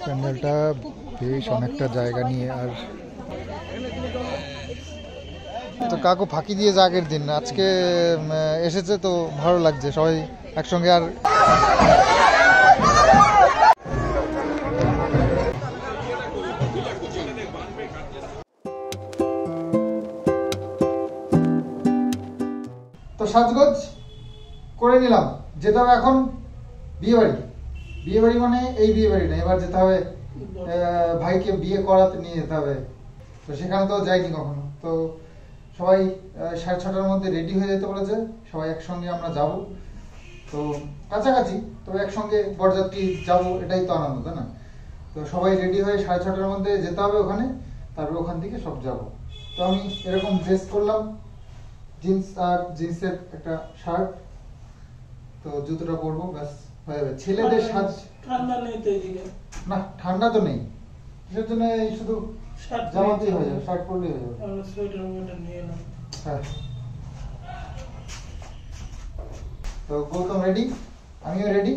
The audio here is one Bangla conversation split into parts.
প্যান্ডেলটা বেশ অনেকটা জায়গা নিয়ে। আর তো কাকু ফাঁকি দিয়েছে আগের দিন, আজকে এসেছে তো ভালো লাগছে সবাই একসঙ্গে। আর তো সাজগোজ করে নিলাম, যেতে হবে এখন বিয়ে বাড়ি। বিয়ে বাড়ি মানে এই বিয়ে বাড়ি না, এবার যেতে হবে ভাইকে বিয়ে করাতে নিয়ে যেতে হবে। তো সেখানে তো যাইনি কখনো। তো সবাই 6:30টার মধ্যে রেডি হয়ে যেতে বলেছে, সবাই একসঙ্গে আমরা যাব। তো কাছাকাছি, তবে একসঙ্গে বরযাত্রী যাব, এটাই তো আনন্দ, তাই না? তো সবাই রেডি হয়ে 6:30টার মধ্যে যেতে হবে ওখানে, তারপর ওখান থেকে সব যাব। তো আমি এরকম ড্রেস করলাম, জিন্স আর জিন্সের একটা শার্ট, তো জুতোটা পরবো, ব্যাস হয়ে যাবে। ছেলেদের সাজ ঠান্ডা নেই তো এদিকে। না, ঠান্ডা তো নেই, সেটার জন্য শুধু জামাতেই হয়ে যাবে, শার্ট পরলেই হয়ে যাবে। আমরা সোয়েটার ওটা নিয়ে এলাম। হ্যাঁ, তো গৌতম রেডি, আমিও রেডি।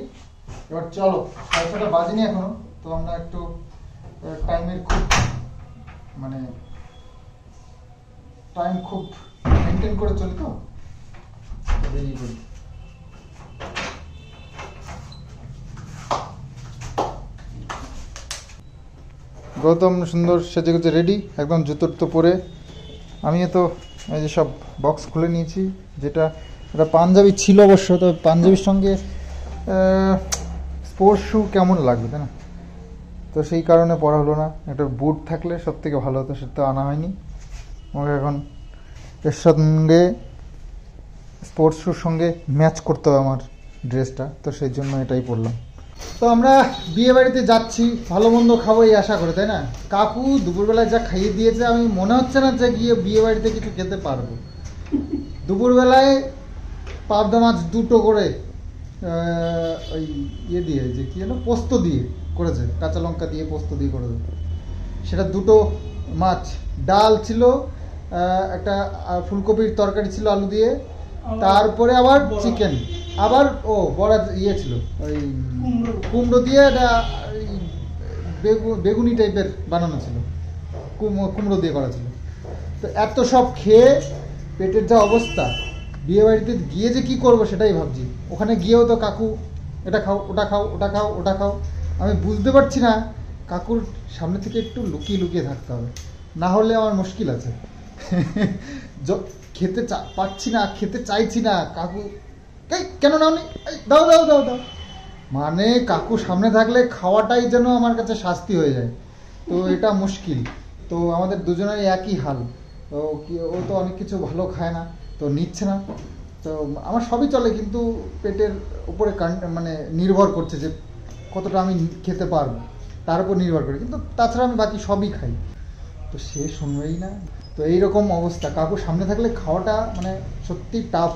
এবার চলো, 6:30 বাজেনি এখনো, তো আমরা একটু টাইমের খুব টাইম খুব মেনটেন করে চলি, তো বেরিয়ে পড়ি। গৌতম সুন্দর সেজে গুজে রেডি, একদম জুতোর তো পরে। আমিও তো এই যে সব বক্স খুলে নিয়েছি। যেটা একটা পাঞ্জাবি ছিল অবশ্য, তো পাঞ্জাবির সঙ্গে স্পোর্টস শু কেমন লাগবে, তাই না? তো সেই কারণে পরা হলো না। একটা বুট থাকলে সব থেকে ভালো হতো, সেটা তো আনা হয়নি। আমাকে এখন এর সঙ্গে স্পোর্টস শুর সঙ্গে ম্যাচ করতে হবে আমার ড্রেসটা, তো সেই জন্য এটাই পরলাম। তো আমরা বিয়ে বাড়িতে যাচ্ছি, ভালো মন্দ খাবো এই আশা করে, তাই না? কাকু দুপুরবেলায় যা খাইয়ে দিয়েছে, আমি মনে হচ্ছে না যে গিয়ে বিয়ে বাড়িতে কিছু খেতে পারবো। দুপুরবেলায় পাবদা মাছ 2টো করে ওই ইয়ে দিয়ে, যে কি যেন পোস্ত দিয়ে করেছে, কাঁচা লঙ্কা দিয়ে পোস্ত দিয়ে করেছে, সেটা 2টো মাছ, ডাল ছিল, একটা ফুলকপির তরকারি ছিল আলু দিয়ে, তারপরে আবার চিকেন, আবার বড় ইয়ে ছিল ওই কুমড়ো দিয়ে একটা বেগুনি টাইপের বানানো ছিল, কুমড়ো দিয়ে করা ছিল। তো এত সব খেয়ে পেটের যা অবস্থা, বিয়ে বাড়িতে গিয়ে যে কি করবো সেটাই ভাবছি। ওখানে গিয়েও তো কাকু এটা খাও, ওটা খাও, ওটা খাও, ওটা খাও। আমি বুঝতে পারছি না, কাকুর সামনে থেকে একটু লুকিয়ে লুকিয়ে থাকতে হবে, না হলে আমার মুশকিল আছে। খেতে পাচ্ছি না, খেতে চাইছি না, কাকু কেন নাওনি, দাও দাও দাও দাও, মানে কাকু সামনে থাকলে খাওয়াটাই যেন আমার কাছে শাস্তি হয়ে যায়। তো এটা মুশকিল। তো আমাদের দুজনেরই একই হাল। তো ও তো অনেক কিছু ভালো খায় না, তো নিচ্ছে না। তো আমার সবই চলে, কিন্তু পেটের উপরে নির্ভর করছে যে কতটা আমি খেতে পারবো, তার উপর নির্ভর করে। কিন্তু তাছাড়া আমি বাকি সবই খাই। তো সে শুনবেই না। তো এইরকম অবস্থা, কাকুর সামনে থাকলে খাওয়াটা সত্যি টাফ।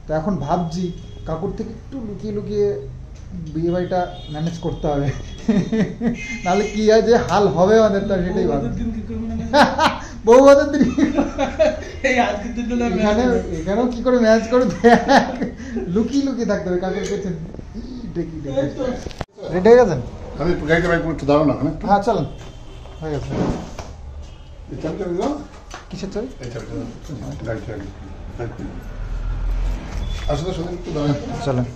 তো এখন ভাবছি কাকুর থেকে একটু লুকিয়ে লুকিয়ে বিয়ে বাড়িটা ম্যানেজ করতে হবে, নাহলে কি হয় যে হাল হবে আমাদের, তো সেটাই ভাবছি। বউ ভাতের দিন এখানেও কি করে ম্যানেজ করে, লুকিয়ে লুকিয়ে থাকতে হবে কাকুর পেছনে। রেডি হয়ে গেছেন? দাঁড়ো না, হ্যাঁ চলেন, হয়ে গেছে। কিসের চাই? চলেন।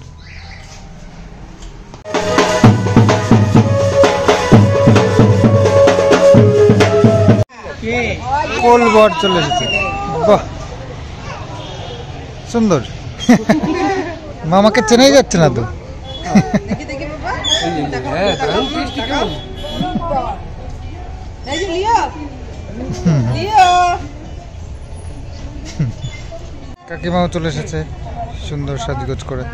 কোলবর চলে এসেছে, বাহ সুন্দর। মামাকে চেনাই যাচ্ছে না তো। কাকিমাও চলে এসেছে সুন্দর সাজগোজ করে।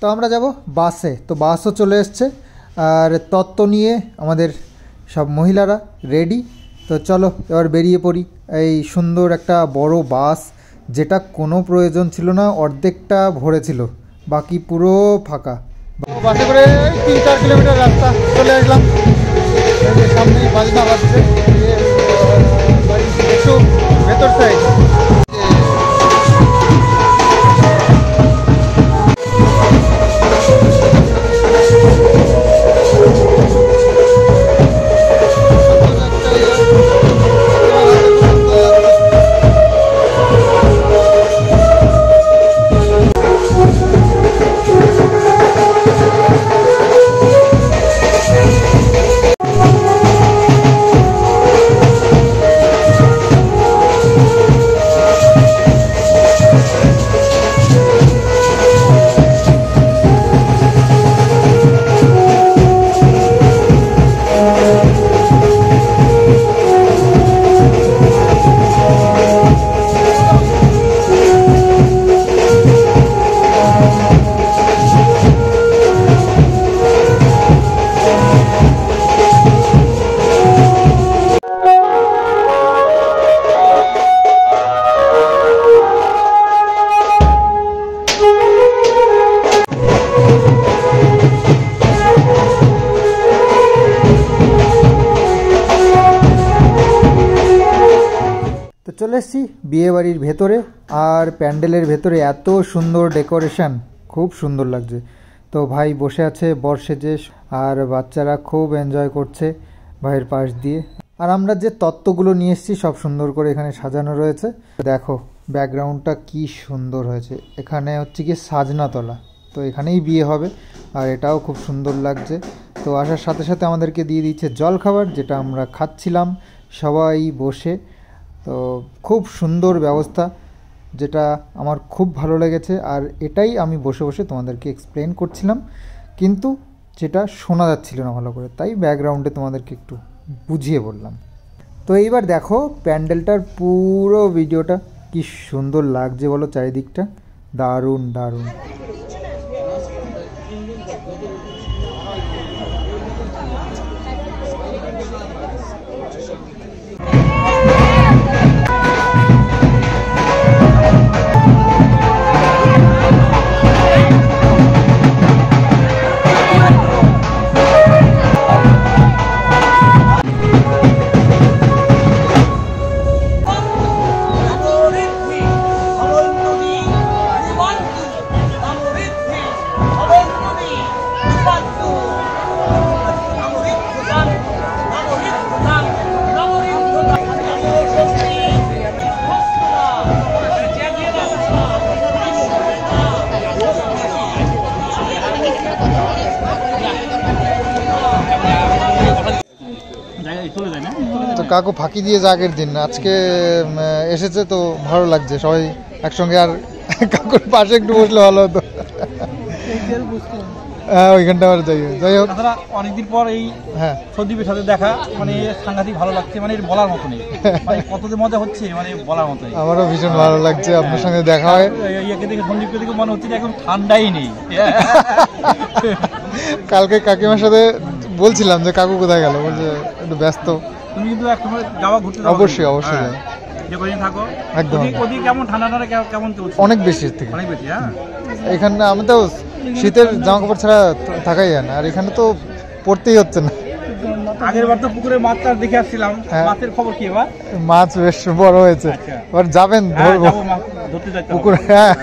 তো আমরা যাব বাসে, তো বাসও চলে এসছে আর তত্ত্ব নিয়ে আমাদের সব মহিলারা রেডি। তো চলো এবার বেরিয়ে পড়ি। এই সুন্দর একটা বড় বাস, যেটা কোনো প্রয়োজন ছিল না, অর্ধেকটা ভরে ছিল, বাকি পুরো ফাঁকা। বাসে করে 3-4 কিলোমিটার রাস্তা চলে আসলাম। সামনে বাজনা বাজছে, একটু ভেতর সাইড। চলে এসেছি বিয়েবাড়ির ভেতরে, আর প্যান্ডেলের ভেতরে এত সুন্দর ডেকোরেশন, খুব সুন্দর লাগছে। তো ভাই বসে আছে বর সেজে, আর বাচ্চারা খুব এনজয় করছে ভাইয়ের পাশ দিয়ে। আর আমরা যে তত্ত্বগুলো নিয়ে এসেছি সব সুন্দর করে এখানে সাজানো রয়েছে। দেখো ব্যাকগ্রাউন্ডটা কি সুন্দর হয়েছে। এখানে হচ্ছে কি সাজনাতলা, তো এখানেই বিয়ে হবে, আর এটাও খুব সুন্দর লাগছে। তো আসার সাথে সাথে আমাদেরকে দিয়ে দিচ্ছে জলখাবার, যেটা আমরা খাচ্ছিলাম সবাই বসে। তো খুব সুন্দর ব্যবস্থা, যেটা আমার খুব ভালো লেগেছে। আর এটাই আমি বসে বসে তোমাদেরকে এক্সপ্লেন করছিলাম, কিন্তু যেটা শোনা যাচ্ছিল না ভালো করে, তাই ব্যাকগ্রাউন্ডে তোমাদেরকে একটু বুঝিয়ে বললাম। তো এইবার দেখো প্যান্ডেলটার পুরো ভিডিওটা কি সুন্দর লাগছে বলো, চারিদিকটা দারুণ দারুণ। তো কাকু ফাঁকি দিয়ে আগের দিন আজকে এসেছে, তো ভালো লাগছে সবাই একসঙ্গে। আর কাকুর পাশে একটু বসলে ভালো হতো। হ্যাঁ ওইখানটা আবার যাই হোক, অনেকদিন পর এই সন্দীপের সাথে দেখা, মানে সাংঘাতিক ভালো লাগছে, মানে বলার মতো নেই, মানে কত যে মজা হচ্ছে, মানে বলার মতো নেই। আমারও ভীষণ ভালো লাগছে আপনার সঙ্গে দেখা হয়। ইয়েকে দেখে সন্দীপকে দেখে মনে হচ্ছে যে এখন ঠান্ডাই নেই। কালকে কাকিমার সাথে বলছিলাম যে কাকু কোথায় গেল, বলছে একটু ব্যস্ত। তুমি কিন্তু একসময় যাওয়া ঘুরতে, অবশ্যই অবশ্যই যে কদিন থাকো একদম। ওদিকে কেমন ঠান্ডা ঠান্ডা কেমন চলছে? অনেক বেশি থেকে অনেক বেশি। হ্যাঁ এখানে আমি তো শীতের জামা কাপড় ছাড়া থাকাই যায় না, আর এখানে তো পড়তেই হচ্ছে না। আগের বার তো পুকুরে মাছ টাছ দেখে আসছিলাম, মাছের খবর কি এবার? মাছ বেশ বড় হয়েছে। এবার যাবেন ধরবো পুকুরে। হ্যাঁ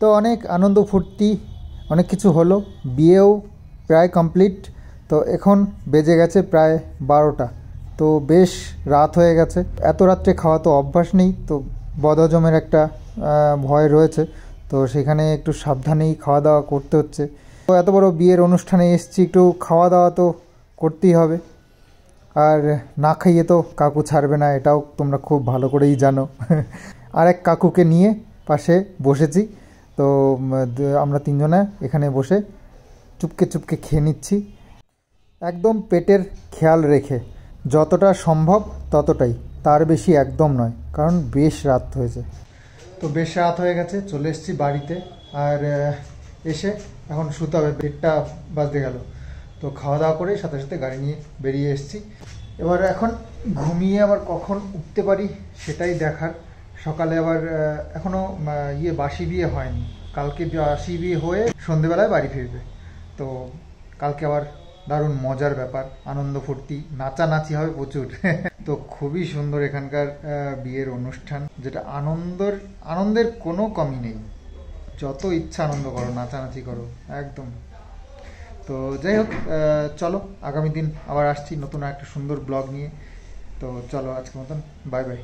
তো অনেক আনন্দ ফুর্তি অনেক কিছু হলো, বিয়েও প্রায় কমপ্লিট। তো এখন বেজে গেছে প্রায় 12টা, তো বেশ রাত হয়ে গেছে। এত রাত্রে খাওয়া তো অভ্যাস নেই, তো বদহজমের একটা ভয় রয়েছে, তো সেখানে একটু সাবধানেই খাওয়া দাওয়া করতে হচ্ছে। তো এত বড় বিয়ের অনুষ্ঠানে এসেছি, একটু খাওয়া দাওয়া তো করতেই হবে, আর না খাইয়ে তো কাকু ছাড়বে না, এটাও তোমরা খুব ভালো করেই জানো। আর এক কাকুকে নিয়ে পাশে বসেছি, তো আমরা তিনজনে এখানে বসে চুপকে চুপকে খেয়ে নিচ্ছি, একদম পেটের খেয়াল রেখে, যতটা সম্ভব ততটাই, তার বেশি একদম নয়, কারণ বেশ রাত হয়েছে। তো বেশ রাত হয়ে গেছে, চলে এসেছি বাড়িতে, আর এসে এখন শুতে হবে, 1:30 বাজতে গেল। তো খাওয়া দাওয়া করে সাথে সাথে গাড়ি নিয়ে বেরিয়ে এসেছি। এবার এখন ঘুমিয়ে আবার কখন উঠতে পারি সেটাই দেখার। সকালে আবার এখনও বাসি বিয়ে হয়নি, কালকে বাসি বিয়ে হয়ে সন্ধেবেলায় বাড়ি ফিরবে। তো কালকে আবার দারুণ মজার ব্যাপার, আনন্দ ফুর্তি, নাচানাচি হবে প্রচুর। তো খুবই সুন্দর এখানকার বিয়ের অনুষ্ঠান, যেটা আনন্দের কোনো কমি নেই, যত ইচ্ছা আনন্দ করো, নাচানাচি করো একদম। তো যাই হোক, চলো আগামী দিন আবার আসছি নতুন একটা সুন্দর ব্লগ নিয়ে। তো চলো আজকের মতন বাই বাই।